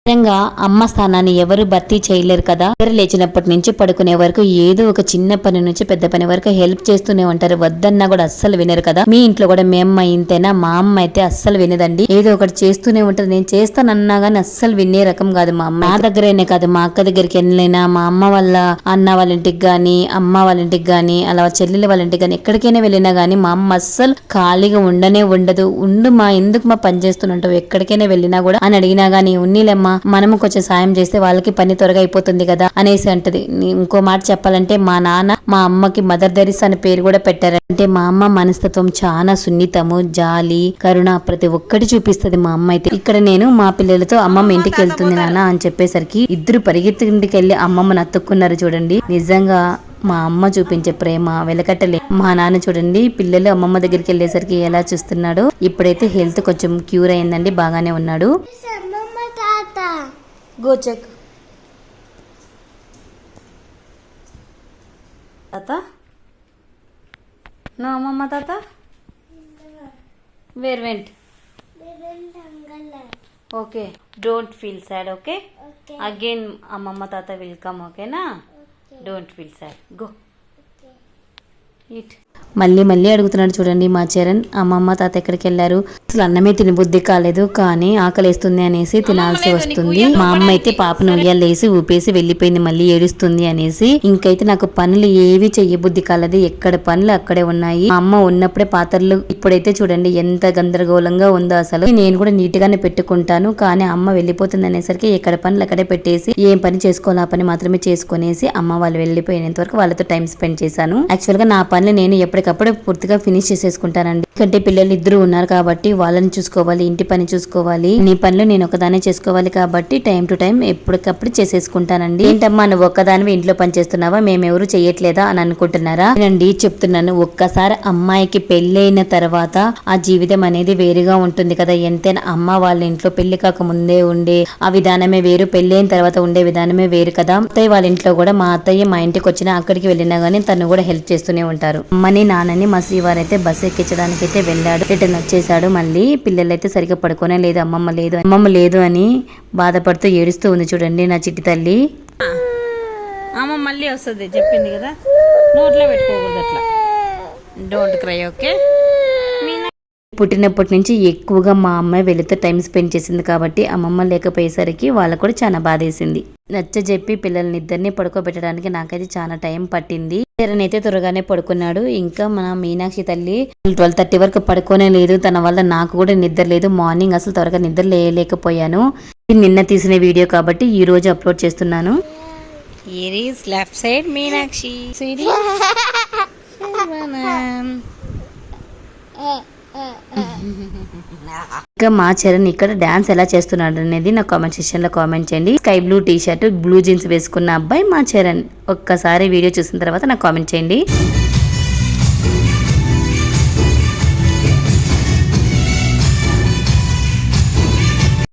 నిజంగా అమ్మ స్థానాన్ని ఎవరు భర్తీ చేయలేరు కదా. నిద్ర లేచినప్పటి నుంచి పడుకునే వరకు ఏదో ఒక చిన్న పని నుంచి పెద్ద పని వరకు హెల్ప్ చేస్తూనే ఉంటారు. వద్దన్నా కూడా అస్సలు వినరు కదా. మీ ఇంట్లో కూడా మీ అమ్మ ఇంతేనా? మా అమ్మ అయితే అస్సలు వినదండి. ఏదో ఒకటి చేస్తూనే ఉంటది. నేను చేస్తానన్నా గానీ అస్సలు వినే రకం కాదు మా అమ్మ. నా దగ్గరైనా కాదు, మా అక్క దగ్గరికి వెళ్ళినా, మా అమ్మ వాళ్ళ అన్న వాళ్ళ ఇంటికి గాని, అమ్మ వాళ్ళ ఇంటికి గాని, అలా చెల్లెలు వాళ్ళ ఇంటికి గాని, ఎక్కడికైనా వెళ్ళినా గానీ మా అమ్మ అస్సలు ఖాళీగా ఉండనే ఉండదు. మా ఎందుకు మా పని చేస్తున్నట్టు ఎక్కడికైనా వెళ్ళినా కూడా అని అడిగినా గానీ, ఉన్నీలమ్మా మనము కొంచెం సాయం చేస్తే వాళ్ళకి పని త్వరగా అయిపోతుంది కదా అనేసి అంటది. ఇంకో మాట చెప్పాలంటే మా నాన్న మా అమ్మకి మదర్ తెరీసా అనే పేరు కూడా పెట్టారు. అంటే మా అమ్మ మనస్తత్వం చాలా సున్నితము, జాలి, కరుణ ప్రతి ఒక్కటి చూపిస్తది మా అమ్మ అయితే. ఇక్కడ నేను మా పిల్లలతో అమ్మమ్మ ఇంటికి వెళ్తుంది నాన్న అని చెప్పేసరికి ఇద్దరు పరిగెత్తి ఇంటికి వెళ్ళి అమ్మమ్మని అతుక్కున్నారు. చూడండి, నిజంగా మా అమ్మ చూపించే ప్రేమ వెలకట్టలే. మా నాన్న చూడండి పిల్లలు అమ్మమ్మ దగ్గరికి వెళ్ళేసరికి ఎలా చూస్తున్నాడో. ఇప్పుడైతే హెల్త్ కొంచెం క్యూర్ అయిందండి, బాగానే ఉన్నాడు. గో చెక్ తాత. నో అమ్మమ్మ తాత where went. Okay, don't feel sad. Okay, again అమ్మమ్మ తాత విల్ కమ్. ఓకేనా? Don't feel sad. Go eat. మళ్ళీ మళ్ళీ అడుగుతున్నాడు చూడండి మా చరణ్. అమ్మమ్మ తాత ఎక్కడికి వెళ్ళారు? అసలు అన్నమే తినబుద్ధి కాలేదు, కానీ ఆకలిస్తుంది అనేసి తినాల్సి వస్తుంది. మా అమ్మ అయితే పాపను ఉయ్యాలేసి ఊపేసి వెళ్ళిపోయింది, మళ్ళీ ఏడుస్తుంది అనేసి. ఇంకైతే నాకు పనులు ఏవి చెయ్యబుద్ధి కాలేదు, ఎక్కడ పనులు అక్కడే ఉన్నాయి. మా అమ్మ ఉన్నప్పుడే పాత్రలు, ఇప్పుడైతే చూడండి ఎంత గందరగోళంగా ఉందో. అసలు నేను కూడా నీట్ గానే పెట్టుకుంటాను, కానీ అమ్మ వెళ్ళిపోతుంది అనేసరికి ఎక్కడ పనులు అక్కడే పెట్టేసి ఏం పని చేసుకోవాలి ఆ పని మాత్రమే చేసుకునేసి అమ్మ వాళ్ళు వెళ్ళిపోయినంత వరకు వాళ్ళతో టైం స్పెండ్ చేశాను. యాక్చువల్ గా నా పనులు నేను ఎప్పటికప్పుడు పూర్తిగా ఫినిష్ చేసేసుకుంటానండి. ఎందుకంటే పిల్లలు ఇద్దరు ఉన్నారు కాబట్టి వాళ్ళని చూసుకోవాలి, ఇంటి పని చూసుకోవాలి, నీ పనులు నేను ఒకదానే చేసుకోవాలి కాబట్టి టైం టు టైం ఎప్పటికప్పుడు చేసేసుకుంటానండి. ఏంటమ్మా నువ్వు ఒక్కదానివి ఇంట్లో పని చేస్తున్నావా, మేమెవరు చెయ్యట్లేదా అని అనుకుంటున్నారా? నేనండి చెప్తున్నాను, ఒక్కసారి అమ్మాయికి పెళ్ళైన తర్వాత ఆ జీవితం అనేది వేరుగా ఉంటుంది కదా. ఎంతైనా అమ్మ వాళ్ళ ఇంట్లో పెళ్లి కాక ముందే ఉండే ఆ విధానమే వేరు, పెళ్ళైన తర్వాత ఉండే విధానమే వేరు కదా. అత్తయ్య వాళ్ళ ఇంట్లో కూడా మా అత్తయ్య మా ఇంటికి వచ్చినా అక్కడికి వెళ్ళినా గానీ తను కూడా హెల్ప్ చేస్తూనే ఉంటారు. అమ్మని నాన్నని మా శ్రీవారు అయితే బస్సు ఎక్కించడానికి అయితే వెళ్ళాడు, రిటర్న్ వచ్చేసాడు. మళ్ళీ పిల్లలైతే సరిగ్గా పడుకోనే లేదు, అమ్మమ్మ లేదు అని బాధపడుతూ ఏడుస్తూ ఉంది. చూడండి నా చిట్టి తల్లి. అమ్మ మళ్ళీ వస్తుంది చెప్పింది కదా, నోట్లో పెట్టుకోకూడదు అట్లా. Don't cry. ఓకే. పుట్టినప్పటి నుంచి ఎక్కువగా మా అమ్మాయి వెళుతూ టైం స్పెండ్ చేసింది కాబట్టి అమ్మమ్మ లేకపోయేసరికి వాళ్ళకు కూడా చాలా బాధేసింది. నచ్చజెప్పి పిల్లల్ని ఇద్దరిని పడుకోబెట్టడానికి నాకైతే చాలా టైం పట్టింది. చరణ్ అయితే త్వరగానే పడుకున్నాడు. ఇంకా మన మీనాక్షి తల్లి 12:30 వరకు పడుకోనే లేదు. తన వల్ల నాకు కూడా నిద్ర లేదు. మార్నింగ్ అసలు త్వరగా నిద్ర లేకపోయాను. నిన్న తీసిన వీడియో కాబట్టి ఈ రోజు అప్లోడ్ చేస్తున్నాను. Left side Meenakshi. ఇంకా మా చరణ్ ఇక్కడ డాన్స్ ఎలా చేస్తున్నాడు అనేది నా కామెంట్ సెక్షన్ లో కామెంట్ చేయండి. Sky blue T shirt, blue jeans వేసుకున్న అబ్బాయి మా చరణ్. ఒక్కసారి వీడియో చూసిన తర్వాత నాకు కామెంట్ చేయండి.